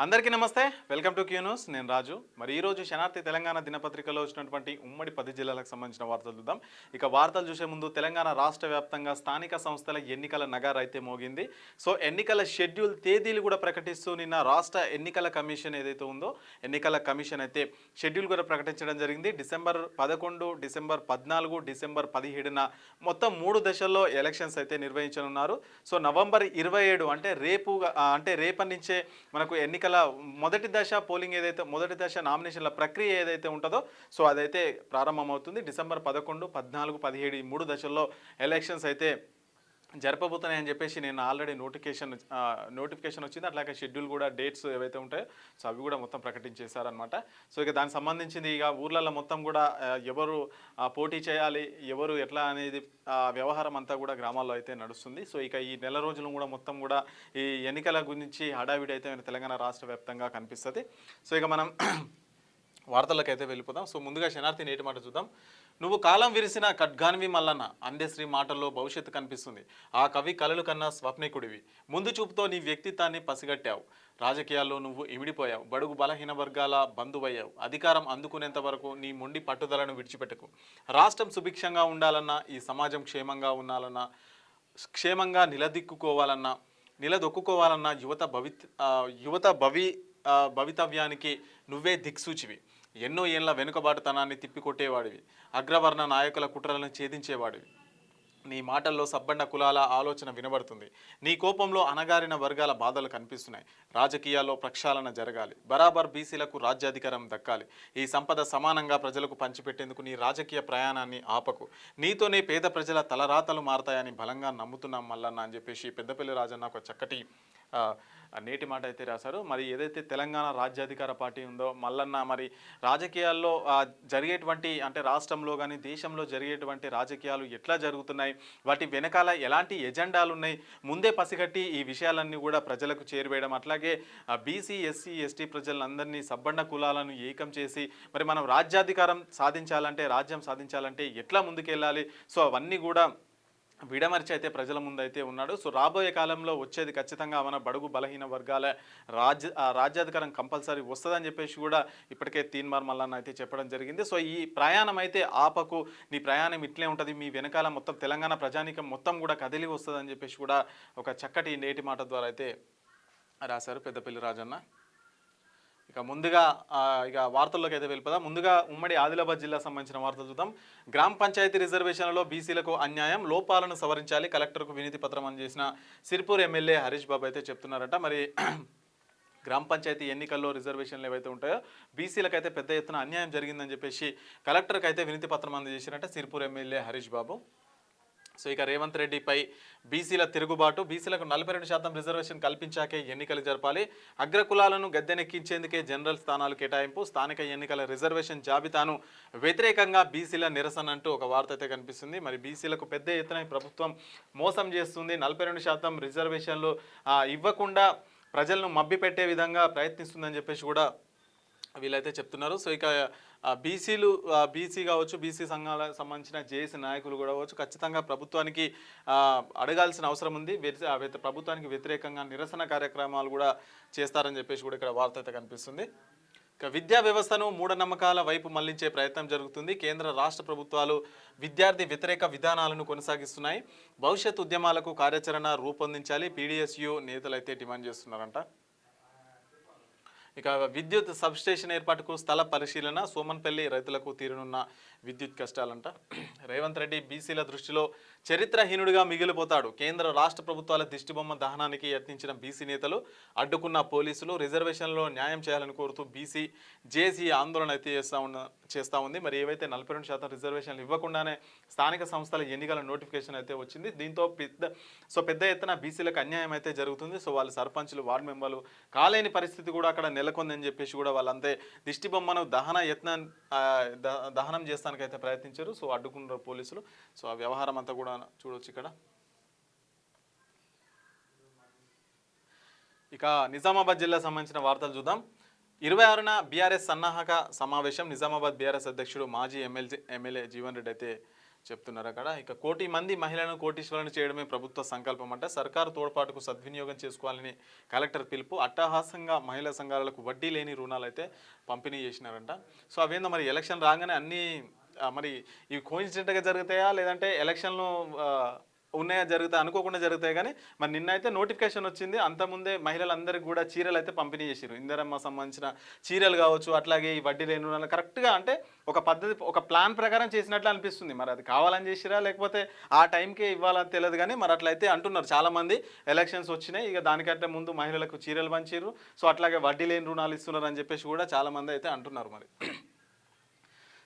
అందరికీ నమస్తే, welcome to Q news. నేను రాజు. మరి ఈరోజు శనార్థి తెలంగాణ దినపత్రికలో వచ్చినటువంటి ఉమ్మడి 10 జిల్లాలకు సంబంధించిన వార్తలు చూద్దాం. ఇక వార్తలు చూసే ముందు తెలంగాణ రాష్ట్ర వ్యాప్తంగా స్థానిక సంస్థల ఎన్నికల నగారు అయితే మోగింది. సో ఎన్నికల షెడ్యూల్ తేదీలు కూడా ప్రకటిస్తూ నిన్న రాష్ట్ర ఎన్నికల కమిషన్ ఏదైతే ఉందో ఎన్నికల కమిషన్ అయితే షెడ్యూల్ కూడా ప్రకటించడం జరిగింది. డిసెంబర్ 11, డిసెంబర్ 14, డిసెంబర్ 17న మొత్తం 3 దశల్లో ఎలక్షన్స్ అయితే నిర్వహించనున్నారు. సో నవంబర్ 27 అంటే రేపటి నుంచే మనకు ఎన్నికల మొదటి దశ పోలింగ్ ఏదైతే మొదటి దశ నామినేషన్ల ప్రక్రియ ఏదైతే ఉంటుందో సో అదైతే ప్రారంభమవుతుంది. డిసెంబర్ 11, 14, 17 ఈ 3 దశల్లో ఎలక్షన్స్ అయితే జరపబోతున్నాయని చెప్పేసి నేను ఆల్రెడీ నోటిఫికేషన్ వచ్చింది. అట్లాగే షెడ్యూల్ కూడా డేట్స్ ఏవైతే ఉంటాయో సో అవి కూడా మొత్తం ప్రకటించేశారనమాట. సో ఇక దానికి సంబంధించింది ఇక ఊర్లలో మొత్తం కూడా ఎవరు పోటీ చేయాలి, ఎవరు ఎట్లా అనేది వ్యవహారం అంతా కూడా గ్రామాల్లో అయితే నడుస్తుంది. సో ఇక ఈ నెల రోజులు కూడా మొత్తం కూడా ఈ ఎన్నికల గురించి హడావిడి అయితే తెలంగాణ రాష్ట్ర వ్యాప్తంగా కనిపిస్తుంది. సో ఇక మనం వార్తలకు అయితే వెళ్ళిపోదాం. సో ముందుగా శనార్థి నేటి మాట చూద్దాం. నువ్వు కాలం విరిసిన ఖడ్గాన్వి మల్లన్న అందశ్రీ మాటల్లో భవిష్యత్తు కనిపిస్తుంది. ఆ కవి కలలు కన్నా స్వప్నికుడివి. ముందు చూపుతో నీ వ్యక్తిత్వాన్ని పసిగట్టావు. రాజకీయాల్లో నువ్వు ఇమిడిపోయావు. బడుగు బలహీన వర్గాల బంధువయ్యావు. అధికారం అందుకునేంత వరకు నీ మొండి పట్టుదలను విడిచిపెట్టకు. రాష్ట్రం సుభిక్షంగా ఉండాలన్నా, ఈ సమాజం క్షేమంగా ఉండాలన్నా, క్షేమంగా నిలదొక్కుకోవాలన్నా భవితవ్యానికి నువ్వే దిక్సూచివి. ఎన్నో ఏళ్ల వెనుకబాటుతనాన్ని తిప్పికొట్టేవాడివి. అగ్రవర్ణ నాయకుల కుట్రలను ఛేదించేవాడివి. నీ మాటల్లో సబ్బండ కులాల ఆలోచన వినబడుతుంది. నీ కోపంలో అణగారిన వర్గాల బాధలు కనిపిస్తున్నాయి. రాజకీయాల్లో ప్రక్షాళన జరగాలి. బరాబర్ బీసీలకు రాజ్యాధికారం దక్కాలి. ఈ సంపద సమానంగా ప్రజలకు పంచిపెట్టేందుకు నీ రాజకీయ ప్రయాణాన్ని ఆపకు. నీతోనే పేద ప్రజల తలరాతలు మారతాయని బలంగా నమ్ముతున్నాం మల్లన్న అని చెప్పేసి పెద్దపల్లి రాజన్న ఒక చక్కటి నేటి మాట అయితే రాశారు. మరి ఏదైతే తెలంగాణ రాజ్యాధికార పార్టీ ఉందో మల్లన్న మరి రాజకీయాల్లో జరిగేటువంటి అంటే రాష్ట్రంలో కానీ దేశంలో జరిగేటువంటి రాజకీయాలు ఎట్లా జరుగుతున్నాయి, వాటి వెనకాల ఎలాంటి ఎజెండాలు ఉన్నాయి, ముందే పసిగట్టి ఈ విషయాలన్నీ కూడా ప్రజలకు చేరువేయడం, అట్లాగే బీసీ, ఎస్సీ, ఎస్టీ ప్రజలందరినీ సబ్బండ కులాలను ఏకం చేసి మరి మనం రాజ్యం సాధించాలంటే ఎట్లా ముందుకెళ్ళాలి, సో అవన్నీ కూడా విడమర్చి అయితే ప్రజల ముందు అయితే ఉన్నాడు. సో రాబోయే కాలంలో వచ్చేది ఖచ్చితంగా మన బడుగు బలహీన వర్గాల రాజ్యాధికారం కంపల్సరీ వస్తుందని చెప్పేసి కూడా ఇప్పటికే తీన్మార్ మల్లన్న అయితే చెప్పడం జరిగింది. సో ఈ ప్రయాణం అయితే ఆపకు, నీ ప్రయాణం ఇట్లే ఉంటుంది, మీ వెనకాల మొత్తం తెలంగాణ ప్రజానీకం మొత్తం కూడా కదిలి వస్తుందని చెప్పేసి కూడా ఒక చక్కటి నేటి మాట ద్వారా అయితే రాశారు పెద్దపల్లి రాజన్న. ఇక ముందుగా వార్తల్లోకి అయితే వెళ్ళిపోదాం. ముందుగా ఉమ్మడి ఆదిలాబాద్ జిల్లా సంబంధించిన వార్తలు చూద్దాం. గ్రామ పంచాయతీ రిజర్వేషన్లలో బీసీలకు అన్యాయం, లోపాలను సవరించాలి, కలెక్టర్కు వినతి పత్రం అందజేసిన సిర్పూర్ ఎమ్మెల్యే హరీష్ బాబు అయితే చెప్తున్నారట. మరి గ్రామ పంచాయతీ ఎన్నికల్లో రిజర్వేషన్లు ఏవైతే ఉంటాయో బీసీలకు అయితే పెద్ద ఎత్తున అన్యాయం జరిగిందని చెప్పేసి కలెక్టర్కి అయితే వినతి పత్రం అందజేసినట్ట సిర్పూర్ ఎమ్మెల్యే హరీష్ బాబు. సో ఇక రేవంత్ రెడ్డిపై బీసీల తిరుగుబాటు, బీసీలకు 42% రిజర్వేషన్ కల్పించాకే ఎన్నికలు జరపాలి, అగ్రకులాలను గద్దెనెక్కించేందుకే జనరల్ స్థానాలు కేటాయింపు, స్థానిక ఎన్నికల రిజర్వేషన్ జాబితాను వ్యతిరేకంగా బీసీల నిరసన అంటూ ఒక వార్త అయితే కనిపిస్తుంది. మరి బీసీలకు పెద్ద ఎత్తున ప్రభుత్వం మోసం చేస్తుంది, 42% రిజర్వేషన్లు ఇవ్వకుండా ప్రజలను మభ్యపెట్టే విధంగా ప్రయత్నిస్తుందని చెప్పేసి కూడా వీళ్ళైతే చెప్తున్నారు. సో ఇక బీసీ కావచ్చు, బీసీ సంఘాలకు సంబంధించిన జేఏసీ నాయకులు కూడా కావచ్చు, ఖచ్చితంగా ప్రభుత్వానికి అడగాల్సిన అవసరం ఉంది. ప్రభుత్వానికి వ్యతిరేకంగా నిరసన కార్యక్రమాలు కూడా చేస్తారని చెప్పేసి కూడా ఇక్కడ వార్త అయితే కనిపిస్తుంది. ఇక విద్యా వ్యవస్థను మూఢనమ్మకాల వైపు మళ్లించే ప్రయత్నం జరుగుతుంది. కేంద్ర రాష్ట్ర ప్రభుత్వాలు విద్యార్థి వ్యతిరేక విధానాలను కొనసాగిస్తున్నాయి. భవిష్యత్ ఉద్యమాలకు కార్యాచరణ రూపొందించాలి, పీడీఎస్యు నేతలు అయితే డిమాండ్ చేస్తున్నారంట. ఇక విద్యుత్ సబ్స్టేషన్ ఏర్పాటుకు స్థల పరిశీలన, సోమన్పల్లి రైతులకు తీరనున్న విద్యుత్ కష్టాలంట. రేవంత్ రెడ్డి బీసీల దృష్టిలో చరిత్రహీనుడిగా మిగిలిపోతాడు. కేంద్ర రాష్ట్ర ప్రభుత్వాల దిష్టిబొమ్మ దహనానికి యత్నించిన బీసీ నేతలు, అడ్డుకున్న పోలీసులు, రిజర్వేషన్లో న్యాయం చేయాలని కోరుతూ బీసీ జేఏసీ ఆందోళన అయితే చేస్తూ ఉంది. మరి ఏవైతే 42% రిజర్వేషన్లు ఇవ్వకుండానే స్థానిక సంస్థల ఎన్నికల నోటిఫికేషన్ అయితే వచ్చింది. దీంతో పెద్ద ఎత్తున బీసీలకు అన్యాయం అయితే జరుగుతుంది. సో వాళ్ళు సర్పంచులు, వార్డు మెంబర్లు కాలేని పరిస్థితి కూడా అక్కడ నెలకొందని చెప్పేసి కూడా వాళ్ళంతే దిష్టిబొమ్మను దహనం చేస్తానికైతే ప్రయత్నించారు. సో అడ్డుకున్నారు పోలీసులు. సో ఆ వ్యవహారం అంతా కూడా చూడవచ్చు ఇక్కడ. ఇక నిజామాబాద్ జిల్లా సంబంధించిన వార్తలు చూద్దాం. 26న బీఆర్ఎస్ సన్నాహక సమావేశం. నిజామాబాద్ బీఆర్ఎస్ అధ్యక్షుడు మాజీ ఎమ్మెల్యే జీవన్ రెడ్డి అయితే చెప్తున్నారు అక్కడ. ఇక 1,00,00,000 మంది మహిళలను కోటీశ్వరులను చేయడమే ప్రభుత్వ సంకల్పం అంట. సర్కారు తోడ్పాటుకు సద్వినియోగం చేసుకోవాలని కలెక్టర్ పిలుపు. అట్టహాసంగా మహిళా సంఘాలకు వడ్డీ లేని రుణాలు అయితే పంపిణీ చేసినారంట. సో అవేందో మరి ఎలక్షన్ రాగానే అన్నీ మరి ఇవి కోయిన్సిడెంట్గా జరుగుతాయా లేదంటే ఎలక్షన్లు ఉన్నాయా జరుగుతాయి అనుకోకుండా జరుగుతాయి. కానీ మరి నిన్న అయితే నోటిఫికేషన్ వచ్చింది. అంతకుముందే మహిళలందరికీ కూడా చీరలు అయితే పంపిణీ చేసారు. ఇందిరమ్మ సంబంధించిన చీరలు కావచ్చు, అట్లాగే ఈ వడ్డీ లేని రుణాలు కరెక్ట్గా అంటే ఒక పద్ధతి ఒక ప్లాన్ ప్రకారం చేసినట్లు అనిపిస్తుంది. మరి అది కావాలని చేసిరా లేకపోతే ఆ టైంకే ఇవ్వాలని తెలియదు. కానీ మరి అట్లయితే అంటున్నారు చాలామంది. ఎలక్షన్స్ వచ్చినాయి, ఇక దానికంటే ముందు మహిళలకు చీరలు పంచారు, సో అట్లాగే వడ్డీ లేని రుణాలు ఇస్తున్నారు అని చెప్పేసి కూడా చాలామంది అయితే అంటున్నారు. మరి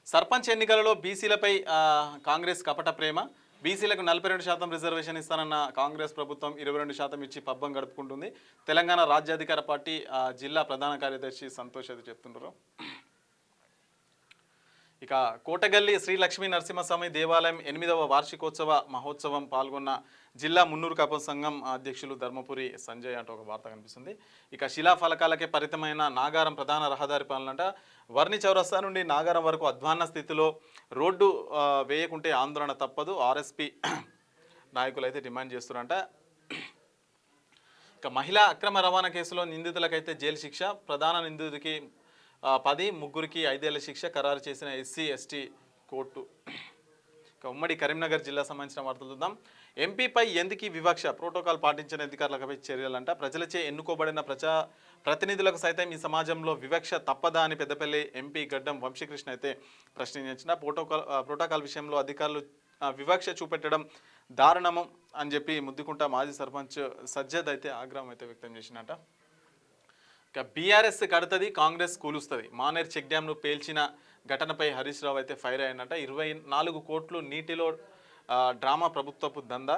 సర్పంచ్ ఎన్నికలలో బీసీలపై కాంగ్రెస్ కపట ప్రేమ. బీసీలకు 42% రిజర్వేషన్ ఇస్తానన్న కాంగ్రెస్ ప్రభుత్వం 22% ఇచ్చి పబ్బం గడుపుకుంటుంది. తెలంగాణ రాజ్యాధికార పార్టీ జిల్లా ప్రధాన కార్యదర్శి సంతోష్ అది చెప్తున్నారు. ఇక కోటగల్లి శ్రీ లక్ష్మీ నరసింహస్వామి దేవాలయం 8వ వార్షికోత్సవ మహోత్సవం పాల్గొన్న జిల్లా మున్నూరు కాపు సంఘం అధ్యక్షులు ధర్మపురి సంజయ్ అంటూ ఒక వార్త కనిపిస్తుంది. ఇక శిలాఫలకాలకే పరితమైన నాగారం ప్రధాన రహదారి పనులంట. వర్ణి చౌరస్తా నుండి నాగారం వరకు అధ్వాన్న స్థితిలో రోడ్డు వేయకుంటే ఆందోళన తప్పదు. ఆర్ఎస్పీ నాయకులు అయితే డిమాండ్ చేస్తున్నారంట. ఇక మహిళా అక్రమ రవాణా కేసులో నిందితులకైతే జైలు శిక్ష. ప్రధాన నిందితుడికి 10, ముగ్గురికి 5 ఏళ్ల శిక్ష ఖరారు చేసిన ఎస్సీ ఎస్టీ కోర్టు. ఇక ఉమ్మడి కరీంనగర్ జిల్లా సంబంధించిన వార్తలు చూద్దాం. ఎంపీపై ఎందుకు వివక్ష, ప్రోటోకాల్ పాటించిన అధికారులపై చర్యలంట. ప్రజలచే ఎన్నుకోబడిన ప్రతినిధులకు సైతం ఈ సమాజంలో వివక్ష తప్పదా అని పెద్దపల్లి ఎంపీ గడ్డం వంశీకృష్ణ అయితే ప్రశ్నించిన. ప్రోటోకాల్ విషయంలో అధికారులు వివక్ష చూపెట్టడం దారుణము అని చెప్పి ముద్దుకుంట మాజీ సర్పంచ్ సజ్జద్ అయితే ఆగ్రహం అయితే వ్యక్తం చేసినట. ఇక బీఆర్ఎస్ కడుతుంది, కాంగ్రెస్ కూలుస్తుంది. మానేర్ చెక్ డ్యాంను పేల్చిన ఘటనపై హరీష్ రావు అయితే ఫైర్ అయ్యానట. 24 కోట్లు నీటిలో డ్రామా ప్రభుత్వపు దందా.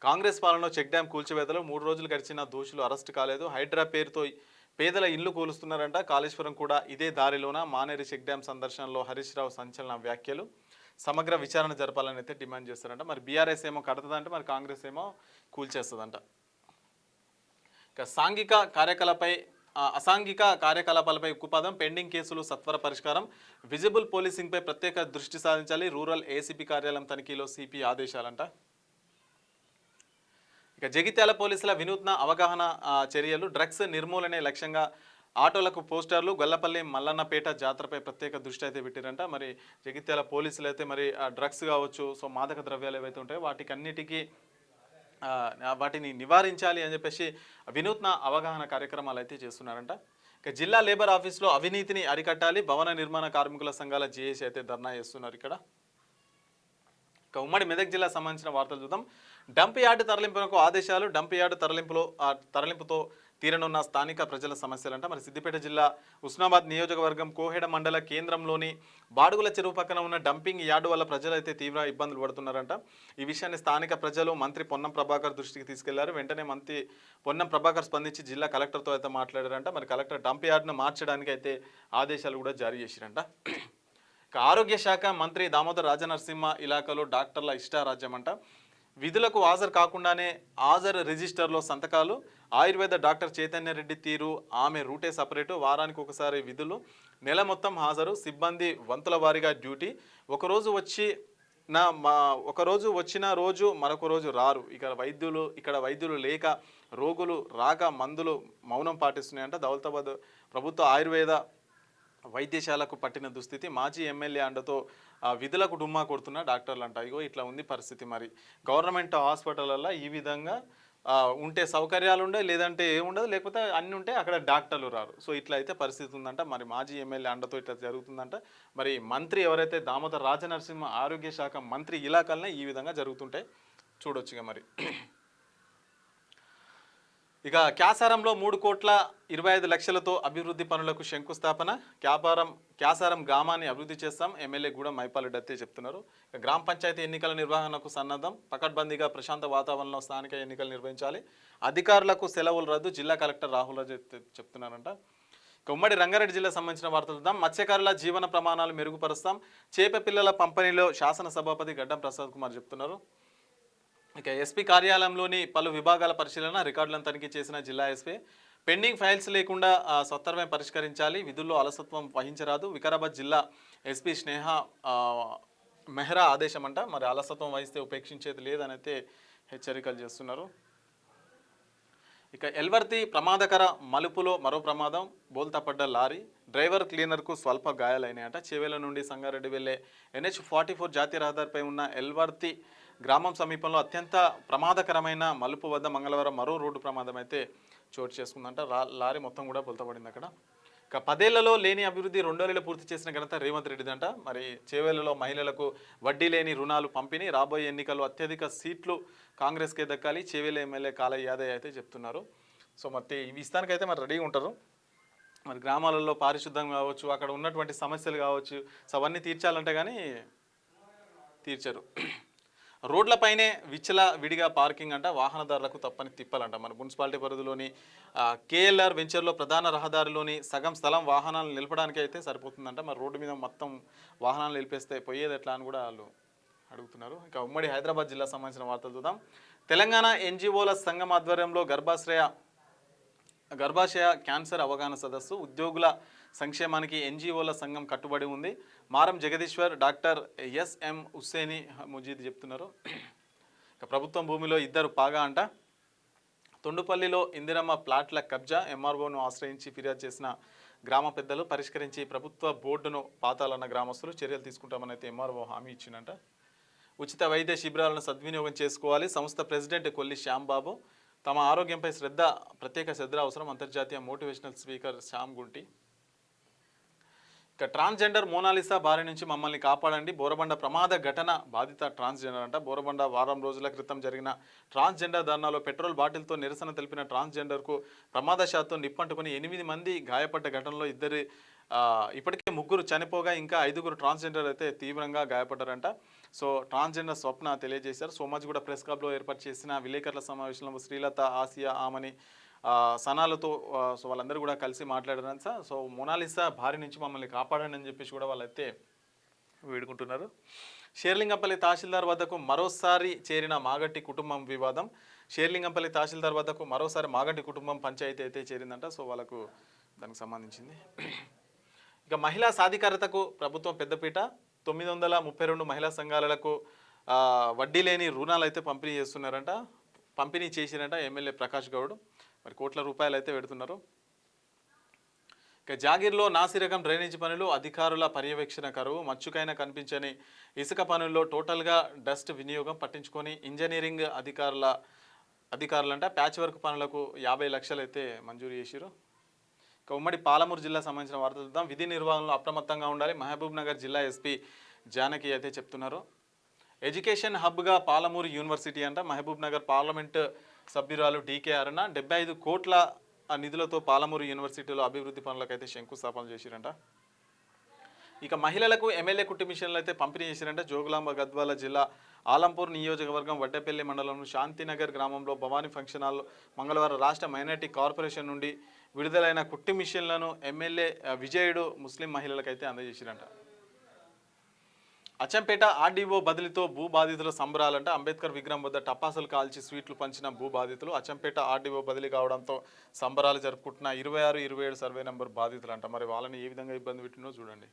కాంగ్రెస్ పాలనలో చెక్ డ్యాం కూల్చివేతలు 3 రోజులు గడిచిన దోషులు అరెస్ట్ కాలేదు. హైడ్రా పేరుతో పేదల ఇల్లు కూలుస్తున్నారంట. కాళేశ్వరం కూడా ఇదే దారిలోన. మానేరు చెక్ డ్యాం సందర్శనలో హరీష్ రావు సంచలన వ్యాఖ్యలు. సమగ్ర విచారణ జరపాలని అయితే డిమాండ్ చేస్తారంట. మరి బీఆర్ఎస్ ఏమో కడుతుందంటే మరి కాంగ్రెస్ ఏమో కూల్చేస్తుందంట. ఇక అసాంఘిక కార్యకలాపాలపై ఉక్కుపాదం. పెండింగ్ కేసులు సత్వర పరిష్కారం. విజిబుల్ పోలీసింగ్పై ప్రత్యేక దృష్టి సాధించాలి. రూరల్ ఏసీపీ కార్యాలయం తనిఖీలో సిపి ఆదేశాలంట. ఇక జగిత్యాల పోలీసుల వినూత్న అవగాహన చర్యలు. డ్రగ్స్ నిర్మూలనే లక్ష్యంగా ఆటోలకు పోస్టర్లు. గొల్లపల్లి మల్లన్నపేట జాతరపై ప్రత్యేక దృష్టి అయితే పెట్టారంట. మరి జగిత్యాల పోలీసులు అయితే మరి డ్రగ్స్ కావచ్చు, సో మాదక ద్రవ్యాలు ఏవైతే ఉంటాయో వాటిని నివారించాలి అని చెప్పేసి వినూత్న అవగాహన కార్యక్రమాలు అయితే చేస్తున్నారంట. ఇక జిల్లా లేబర్ ఆఫీస్లో అవినీతిని అరికట్టాలి. భవన నిర్మాణ కార్మికుల సంఘాల జేఏసీ అయితే ధర్నా చేస్తున్నారు ఇక్కడ. ఇక ఉమ్మడి మెదక్ జిల్లా సంబంధించిన వార్తలు చూద్దాం. డంప్ యార్డు తరలింపునకు ఆదేశాలు. డంప్ యార్డు తరలింపుతో తీరనున్న స్థానిక ప్రజల సమస్యలంట. మరి సిద్దిపేట జిల్లా ఉస్నాబాద్ నియోజకవర్గం కోహెడ మండల కేంద్రంలోని బాడుగుల చెరువు పక్కన ఉన్న డంపింగ్ యార్డు వల్ల ప్రజలైతే తీవ్ర ఇబ్బందులు పడుతున్నారంట. ఈ విషయాన్ని స్థానిక ప్రజలు మంత్రి పొన్నం ప్రభాకర్ దృష్టికి తీసుకెళ్లారు. వెంటనే మంత్రి పొన్నం ప్రభాకర్ స్పందించి జిల్లా కలెక్టర్తో అయితే మాట్లాడారంట. మరి కలెక్టర్ డంప్ యార్డును మార్చడానికి అయితే ఆదేశాలు కూడా జారీ చేసిరంట. ఇక ఆరోగ్య శాఖ మంత్రి దామోదర్ రాజనరసింహ ఇలాకాలో డాక్టర్ల ఇష్టారాజ్యం అంట. విధులకు హాజరు కాకుండానే హాజరు రిజిస్టర్లో సంతకాలు. ఆయుర్వేద డాక్టర్ చైతన్య రెడ్డి తీరు, ఆమె రూటే సపరేటు. వారానికి ఒకసారి విధులు, నెల మొత్తం హాజరు. సిబ్బంది వంతుల వారీగా డ్యూటీ. ఒకరోజు వచ్చిన రోజు మరొక రోజు రారు. ఇక్కడ వైద్యులు లేక రోగులు రాక మందులు మౌనం పాటిస్తున్నాయంట. దౌలతాబాద్ ప్రభుత్వ ఆయుర్వేద వైద్యశాలకు పట్టిన దుస్థితి. మాజీ ఎమ్మెల్యే అండతో విధులకు డుమ్మా కొడుతున్న డాక్టర్లు అంట. ఇగో ఇట్లా ఉంది పరిస్థితి. మరి గవర్నమెంట్ హాస్పిటల్లో ఈ విధంగా ఉంటే సౌకర్యాలు ఉండే, లేదంటే ఏముండదు, లేకపోతే అన్నీ ఉంటే అక్కడ డాక్టర్లు రారు. సో ఇట్లా అయితే పరిస్థితి ఉందంట. మరి మాజీ ఎమ్మెల్యే అండతో ఇట్లా జరుగుతుందంట. మరి మంత్రి ఎవరైతే దామోదర్ రాజనరసింహ ఆరోగ్య శాఖ మంత్రి ఇలాకాలనే ఈ విధంగా జరుగుతుంటాయి చూడొచ్చుగా. మరి ఇక క్యాసారంలో 3,25,00,000తో అభివృద్ధి పనులకు శంకుస్థాపన. క్యాసారం గ్రామాన్ని అభివృద్ధి చేస్తాం. ఎమ్మెల్యే కూడా మైపాలరెడ్డి అయితే చెప్తున్నారు. ఇక గ్రామ పంచాయతీ ఎన్నికల నిర్వహణకు సన్నద్ధం. పకడ్బందీగా ప్రశాంత వాతావరణంలో స్థానిక ఎన్నికలు నిర్వహించాలి. అధికారులకు సెలవులు రద్దు. జిల్లా కలెక్టర్ రాహుల్ రాజు చెప్తున్నారంట. ఇక ఉమ్మడి రంగారెడ్డి జిల్లా సంబంధించిన వార్తలు చూద్దాం. మత్స్యకారుల జీవన ప్రమాణాలు మెరుగుపరుస్తాం. చేప పిల్లల పంపిణీలో శాసనసభాపతి గడ్డం ప్రసాద్ కుమార్ చెప్తున్నారు. ఇక ఎస్పీ కార్యాలయంలోని పలు విభాగాల పరిశీలన. రికార్డులను తనిఖీ చేసిన జిల్లా ఎస్పీ. పెండింగ్ ఫైల్స్ లేకుండా సత్వరమే పరిష్కరించాలి. విధుల్లో అలసత్వం వహించరాదు. వికారాబాద్ జిల్లా ఎస్పీ స్నేహ మెహ్రా ఆదేశం అంట, మరి అలసత్వం వహిస్తే ఉపేక్షించేది లేదని అయితే హెచ్చరికలు చేస్తున్నారు. ఇక ఎల్వర్తి ప్రమాదకర మలుపులో మరో ప్రమాదం, బోల్తాపడ్డ లారీ, డ్రైవర్ క్లీనర్కు స్వల్ప గాయాలైనాయంట. చేవేల నుండి సంగారెడ్డి వెళ్లే NH-44 జాతీయ రహదారిపై ఉన్న ఎల్వర్తి గ్రామం సమీపంలో అత్యంత ప్రమాదకరమైన మలుపు వద్ద మంగళవారం మరో రోడ్డు ప్రమాదం అయితే చోటు చేసుకుందంట. లారీ మొత్తం కూడా బోల్తపడింది అక్కడ. ఇక 10 ఏళ్లలో లేని అభివృద్ధి 2 ఏళ్లలో పూర్తి చేసిన ఘనత రేవంత్ రెడ్డిదంట. మరి చేవేళ్లలో మహిళలకు వడ్డీ లేని రుణాలు పంపిణీ, రాబోయే ఎన్నికల్లో అత్యధిక సీట్లు కాంగ్రెస్కే దక్కాలి చేవేల ఎమ్మెల్యే కాల యాదయ్య అయితే చెప్తున్నారు. సో మరి ఇవి ఇస్తానికైతే మరి రెడీగా ఉంటారు. మరి గ్రామాలలో పారిశుద్ధం కావచ్చు, అక్కడ ఉన్నటువంటి సమస్యలు కావచ్చు, సో అవన్నీ తీర్చాలంటే కానీ తీర్చరు. రోడ్లపైనే విడిగా పార్కింగ్ అంట, వాహనదారులకు తప్పని తిప్పాలంట. మన మున్సిపాలిటీ పరిధిలోని KLR వెంచర్లో ప్రధాన రహదారిలోని సగం స్థలం వాహనాలు నిలపడానికి అయితే సరిపోతుందంట. మరి రోడ్డు మీద మొత్తం వాహనాలు నిలిపేస్తే పోయేది ఎట్లా అని కూడా వాళ్ళు అడుగుతున్నారు. ఇక ఉమ్మడి హైదరాబాద్ జిల్లా సంబంధించిన వార్తలు చూద్దాం. తెలంగాణ NGOల సంఘం ఆధ్వర్యంలో గర్భాశయ క్యాన్సర్ అవగాహన సదస్సు, ఉద్యోగుల సంక్షేమానికి NGOల సంఘం కట్టుబడి ఉంది. మారం జగదీశ్వర్, డాక్టర్ SM హుస్సేని ముజీద్ చెప్తున్నారు. ఇక ప్రభుత్వం భూమిలో ఇద్దరు పాగా అంట. తొండుపల్లిలో ఇందిరమ్మ ప్లాట్ల కబ్జా, MROను ఆశ్రయించి ఫిర్యాదు చేసిన గ్రామ పెద్దలు పరిష్కరించి ప్రభుత్వ బోర్డును పాతాలన్న గ్రామస్తులు చర్యలు తీసుకుంటామని అయితే MRO హామీ ఇచ్చిందంట. ఉచిత వైద్య శిబిరాలను సద్వినియోగం చేసుకోవాలి. సంస్థ ప్రెసిడెంట్ కొల్లి శ్యాంబాబు, తమ ఆరోగ్యంపై ప్రత్యేక శ్రద్ధ అవసరం, అంతర్జాతీయ మోటివేషనల్ స్పీకర్ శ్యామ్ గుంటి. ఇక ట్రాన్స్జెండర్ మోనాలిసా బారి నుంచి మమ్మల్ని కాపాడండి, బోరబండ ప్రమాద ఘటన బాధిత ట్రాన్స్జెండర్ అంట. బోరబండ వారం రోజుల క్రితం జరిగిన ట్రాన్స్జెండర్ ధర్నాలో పెట్రోల్ బాటిల్తో నిరసన తెలిపిన ట్రాన్స్జెండర్కు ప్రమాదశాత్తు నిప్పంటుకుని 8 మంది గాయపడ్డ ఘటనలో ఇప్పటికే 3 చనిపోగా ఇంకా 5 ట్రాన్స్జెండర్ అయితే తీవ్రంగా గాయపడ్డారంట. సో ట్రాన్స్జెండర్ స్వప్న తెలియజేశారు. సోమాజిగూడ ప్రెస్ క్లబ్లో ఏర్పాటు చేసిన విలేకరుల సమావేశంలో శ్రీలత, ఆసియా, ఆమని, సనాలతో సో వాళ్ళందరూ కూడా కలిసి మాట్లాడారు సార్. సో మోనాలిసా భారీ నుంచి మమ్మల్ని కాపాడండి అని చెప్పేసి కూడా వాళ్ళైతే వేడుకుంటున్నారు. షేర్లింగంపల్లి తహసీల్దార్ వద్దకు మరోసారి చేరిన మాగంటి కుటుంబం వివాదం. షేర్లింగంపల్లి తహసీల్దార్ వద్దకు మరోసారి మాగంటి కుటుంబం పంచాయతీ అయితే చేరిందంట. సో వాళ్ళకు దానికి సంబంధించింది. ఇక మహిళా సాధికారతకు ప్రభుత్వం పెద్దపీట, 932 మహిళా సంఘాలకు వడ్డీ లేని రుణాలు అయితే పంపిణీ చేసిరంట ఎమ్మెల్యే ప్రకాష్ గౌడ్. మరి కోట్ల రూపాయలు అయితే పెడుతున్నారు. ఇక జాగీర్లో నాసిరకం డ్రైనేజీ పనులు, అధికారుల పర్యవేక్షణ కరువు, మచ్చుకైనా కనిపించని ఇసుక పనుల్లో టోటల్గా డస్ట్ వినియోగం పట్టించుకొని ఇంజనీరింగ్ అధికారులంట ప్యాచ్ వర్క్ పనులకు 50 లక్షలు అయితే మంజూరు చేసిరు. ఇక ఉమ్మడి పాలమూరు జిల్లా సంబంధించిన వార్తలు చూద్దాం. విధి నిర్వహణలో అప్రమత్తంగా ఉండాలి, మహబూబ్ నగర్ జిల్లా SP జానకి అయితే చెప్తున్నారు. ఎడ్యుకేషన్ హబ్గా పాలమూరు యూనివర్సిటీ అంట. మహబూబ్ నగర్ పార్లమెంట్ సభ్యురాలు DK అరుణ 75 కోట్ల నిధులతో పాలమూరు యూనివర్సిటీలో అభివృద్ధి పనులకైతే శంకుస్థాపన చేసిరంట. ఇక మహిళలకు ఎమ్మెల్యే కుట్టి మిషన్లు అయితే పంపిణీ చేసిరంట. జోగులాంబ గద్వాల జిల్లా ఆలంపూర్ నియోజకవర్గం వడ్డేపల్లి మండలం శాంతినగర్ గ్రామంలో భవానీ ఫంక్షన్ హాల్లో మంగళవారం రాష్ట్ర మైనార్టీ కార్పొరేషన్ నుండి విడుదలైన కుట్టి మిషన్లను ఎమ్మెల్యే విజయుడు ముస్లిం మహిళలకైతే అందజేసిరంట. అచ్చంపేట RDO బదిలీతో భూ బాధితుల సంబరాలంట. అంబేద్కర్ విగ్రహం వద్ద టపాసులు కాల్చి స్వీట్లు పంచిన భూ బాధితులు. అచ్చంపేట RDO బదిలీ కావడంతో సంబరాలు జరుపుకుంటున్న 26, 27 సర్వే నెంబర్ బాధితులు అంట. మరి వాళ్ళని ఏ విధంగా ఇబ్బంది పెట్టినో చూడండి.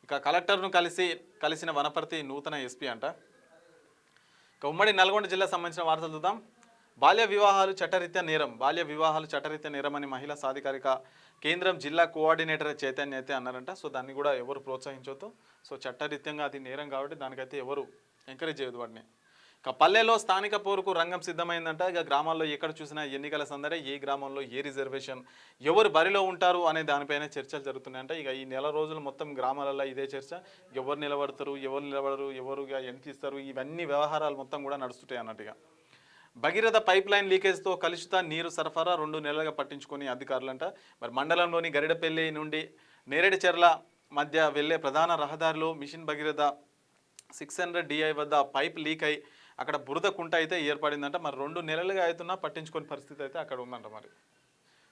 ఇక కలెక్టర్ను కలిసిన వనపర్తి నూతన SP అంట. ఇక ఉమ్మడి నల్గొండ జిల్లా సంబంధించిన వార్తలు చూద్దాం. బాల్య వివాహాలు చట్టరీత్యా నేరం అని మహిళా సాధికారిక కేంద్రం జిల్లా కోఆర్డినేటర్ చైతన్య అయితే అన్నారంట. సో దాన్ని కూడా ఎవరు ప్రోత్సహించొద్దు. సో చట్టరీత్యంగా అది నేరం కాబట్టి దానికైతే ఎవరు ఎంకరేజ్ చేయదు వాటిని. ఇక పల్లెలో స్థానిక పోరుకు రంగం సిద్ధమైందంట. ఇక గ్రామాల్లో ఎక్కడ చూసినా ఎన్నికల సందడి, ఏ గ్రామంలో ఏ రిజర్వేషన్, ఎవరు బరిలో ఉంటారు అనే దానిపైన చర్చలు జరుగుతున్నాయంట. ఇక ఈ నెల రోజులు మొత్తం గ్రామాలలో ఇదే చర్చ. ఎవరు నిలబడతారు, ఎవరు నిలబడరు, ఎవరుగా ఎంత ఇస్తారు, ఇవన్నీ వ్యవహారాలు మొత్తం కూడా నడుస్తుంటాయి అన్నట్టుగా. భగీరథ పైప్ లైన్ లీకేజ్తో కలుషిత నీరు సరఫరా 2 నెలలుగా పట్టించుకొని అధికారులంట. మరి మండలంలోని గరిడపల్లి నుండి నేరేడుచెర్ల మధ్య వెళ్లే ప్రధాన రహదారిలో మిషన్ భగీరథ 600 DI వద్ద పైప్ లీక్ అయి అక్కడ బురద కుంట అయితే ఏర్పడిందంట. మరి 2 నెలలుగా అవుతున్నా పట్టించుకొని పరిస్థితి అయితే అక్కడ ఉందంట. మరి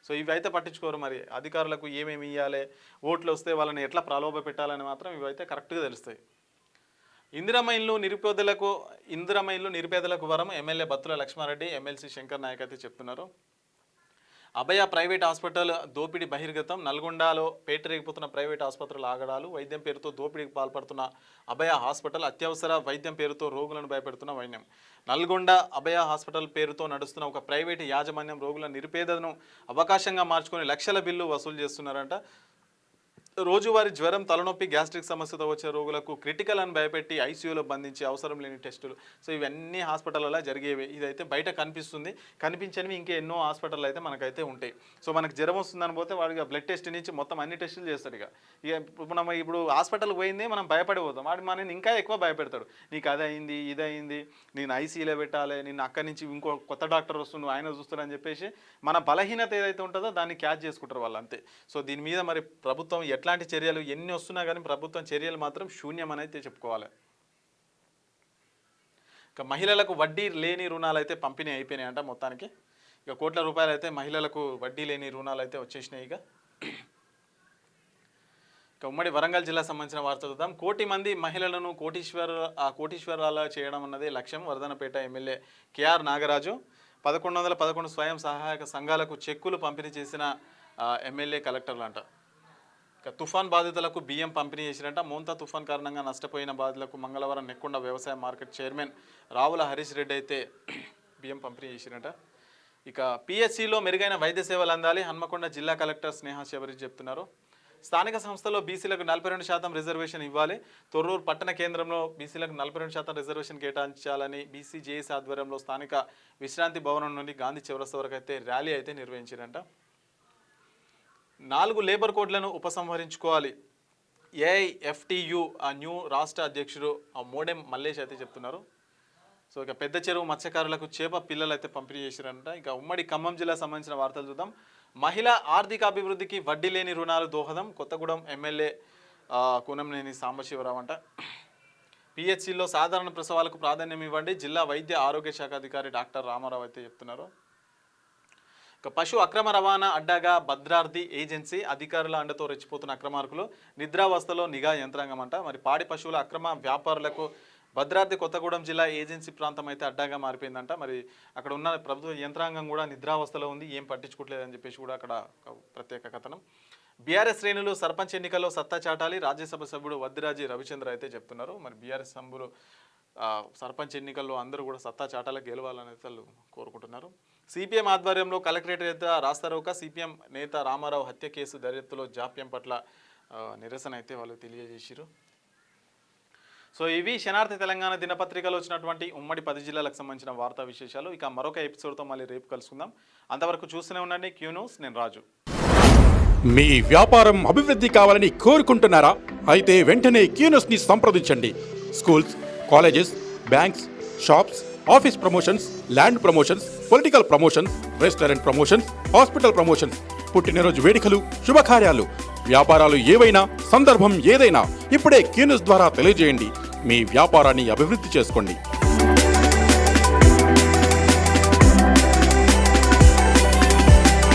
సో ఇవి అయితే పట్టించుకోరు. మరి అధికారులకు ఏమేమి ఇవ్వాలి, ఓట్లు వస్తే వాళ్ళని ఎట్లా ప్రలోభ పెట్టాలని మాత్రం ఇవైతే కరెక్ట్గా తెలుస్తాయి. ఇందిరమ్మ ఇల్లు నిరుపేదలకు వరం, ఎమ్మెల్యే బత్తుల లక్ష్మారెడ్డి, MLC శంకర్ నాయక్ అయితే చెప్తున్నారు. అభయ ప్రైవేట్ హాస్పిటల్ దోపిడీ బహిర్గతం. నల్గొండలో పేటరేగిపోతున్న ప్రైవేట్ ఆసుపత్రుల ఆగడాలు. వైద్యం పేరుతో దోపిడీకి పాల్పడుతున్న అభయ హాస్పిటల్. అత్యవసర వైద్యం పేరుతో రోగులను భయపెడుతున్న వైద్యం. నల్గొండ అభయ హాస్పిటల్ పేరుతో నడుస్తున్న ఒక ప్రైవేటు యాజమాన్యం రోగుల నిరుపేదను అవకాశంగా మార్చుకొని లక్షల బిల్లు వసూలు చేస్తున్నారంట. రోజువారీ జ్వరం, తలనొప్పి, గ్యాస్ట్రిక్ సమస్యతో వచ్చే రోగులకు క్రిటికల్ అని భయపెట్టి ఐసీయూలో బంధించి అవసరం లేని టెస్టులు. సో ఇవన్నీ హాస్పిటల్లో జరిగేవి. ఇదైతే బయట కనిపిస్తుంది, కనిపించనివి ఇంకా ఎన్నో హాస్పిటల్ అయితే మనకైతే ఉంటాయి. సో మనకు జ్వరం వస్తుందని పోతే వాడికి బ్లడ్ టెస్ట్ నుంచి మొత్తం అన్ని టెస్టులు చేస్తాడు. ఇప్పుడు హాస్పిటల్కి పోయింది మనం భయపడిపోతాం, వాడు మనని ఇంకా ఎక్కువ భయపెడతాడు. నీకు అది అయింది, ఇది అయింది, నేను ఐసీయూలో పెట్టాలి, నేను అక్కడి నుంచి ఇంకో కొత్త డాక్టర్ వస్తుండు, ఆయన చూస్తాడని చెప్పేసి మన బలహీనత ఏదైతే ఉంటుందో దాన్ని క్యాచ్ చేసుకుంటారు వాళ్ళు, అంతే. సో దీని మీద మరి ప్రభుత్వం ఎట్లాంటి చర్యలు ఎన్ని వస్తున్నా కానీ ప్రభుత్వం చర్యలు మాత్రం శూన్యం అని అయితే చెప్పుకోవాలి. ఇక మహిళలకు వడ్డీ లేని రుణాలు అయితే పంపిణీ అయిపోయినాయంట. మొత్తానికి ఇక కోట్ల రూపాయలు అయితే మహిళలకు వడ్డీ లేని రుణాలు అయితే వచ్చేసినాయి. ఇక ఉమ్మడి వరంగల్ జిల్లా సంబంధించిన వార్త చూద్దాం. 1 కోటి మంది మహిళలను కోటీశ్వరాల చేయడం అన్నదే లక్ష్యం. వర్ధనపేట ఎమ్మెల్యే కేఆర్ నాగరాజు 1111 స్వయం సహాయక సంఘాలకు చెక్కులు పంపిణీ చేసిన ఎమ్మెల్యే కలెక్టర్లు అంట. ఇక తుఫాన్ బాధితులకు బియ్యం పంపిణీ చేసినట్ట. మోంతా తుఫాన్ కారణంగా నష్టపోయిన బాధితులకు మంగళవారం నెక్కొండ వ్యవసాయ మార్కెట్ చైర్మన్ రావుల హరీష్ రెడ్డి అయితే బియ్యం పంపిణీ చేసినట్ట. ఇక పిహెచ్సిలో మెరుగైన వైద్య సేవలు అందాలి. హన్మకొండ జిల్లా కలెక్టర్ స్నేహ శబరి చెప్తున్నారు. స్థానిక సంస్థల్లో బీసీలకు 42% రిజర్వేషన్ ఇవ్వాలి. తొర్రూరు పట్టణ కేంద్రంలో బీసీలకు 42% రిజర్వేషన్ కేటాయించాలని బీసీ జేఏసీ ఆధ్వర్యంలో స్థానిక విశ్రాంతి భవనం నుండి గాంధీ చౌరస్తా వరకు అయితే ర్యాలీ అయితే నిర్వహించారంట. 4 లేబర్ కోడ్లను ఉపసంహరించుకోవాలి. ఏఐఎఫ్టియు న్యూ రాష్ట్ర అధ్యక్షుడు మోడెం మల్లేష్ అయితే చెప్తున్నారు. సో ఇక పెద్ద చెరువు మత్స్యకారులకు చేప పిల్లలు అయితే పంపిణీ చేశారంట. ఇక ఉమ్మడి ఖమ్మం జిల్లా సంబంధించిన వార్తలు చూద్దాం. మహిళా ఆర్థిక అభివృద్ధికి వడ్డీ లేని రుణాలు దోహదం. కొత్తగూడెం ఎమ్మెల్యే కూనంనేని సాంబశివరావు అంట. పిహెచ్సిలో సాధారణ ప్రసవాలకు ప్రాధాన్యం ఇవ్వండి. జిల్లా వైద్య ఆరోగ్య శాఖ అధికారి డాక్టర్ రామారావు అయితే చెప్తున్నారు. ఇక పశు అక్రమ రవాణా అడ్డాగా భద్రాద్రి ఏజెన్సీ. అధికారుల అండతో రెచ్చిపోతున్న అక్రమార్కులు. నిద్రావస్థలో నిఘా యంత్రాంగం అంట. మరి పాడి పశువుల అక్రమ వ్యాపారులకు భద్రాద్రి కొత్తగూడెం జిల్లా ఏజెన్సీ ప్రాంతం అయితే అడ్డాగా మారిపోయిందంట. మరి అక్కడ ఉన్న ప్రభుత్వ యంత్రాంగం కూడా నిద్రావస్థలో ఉంది, ఏం పట్టించుకోవట్లేదని చెప్పేసి కూడా అక్కడ ప్రత్యేక కథనం. బీఆర్ఎస్ శ్రేణులు సర్పంచ్ ఎన్నికల్లో సత్తా చాటాలి. రాజ్యసభ సభ్యుడు వద్దిరాజి రవిచంద్ర అయితే చెప్తున్నారు. మరి బీఆర్ఎస్ సభ్యులు సర్పంచ్ ఎన్నికల్లో అందరూ కూడా సత్తా చాటాలకు గెలవాలని వాళ్ళు కోరుకుంటున్నారు. సిపిఎం ఆధ్వర్యంలో కలెక్టరేట్ ఎదుట రాస్తారోక. సిపిఎం నేత రామారావు హత్య కేసు దర్యాప్తులో జాప్యం పట్ల నిరసన అయితే వాళ్ళు తెలియజేశారు. సో ఇవి శనార్థి తెలంగాణ దినపత్రికలో వచ్చినటువంటి ఉమ్మడి 10 జిల్లాలకు సంబంధించిన వార్తా విశేషాలు. ఇక మరొక ఎపిసోడ్తో మళ్ళీ రేపు కలుసుకుందాం. అంతవరకు చూస్తూనే ఉండండి క్యూ న్యూస్. నేను రాజు. మీ వ్యాపారం అభివృద్ధి కావాలని కోరుకుంటున్నారా? అయితే వెంటనే క్యూ న్యూస్ని సంప్రదించండి. Schools, colleges, banks, shops, office promotions, land promotions, political promotions, restaurant promotions, hospital promotions, పుట్టినరోజు వేడుకలు, శుభకార్యాలు, వ్యాపారాలు ఏవైనా, సందర్భం ఏదైనా ఇప్పుడే క్యూ న్యూస్ ద్వారా తెలియజేయండి. మీ వ్యాపారాన్ని అభివృద్ధి చేసుకోండి.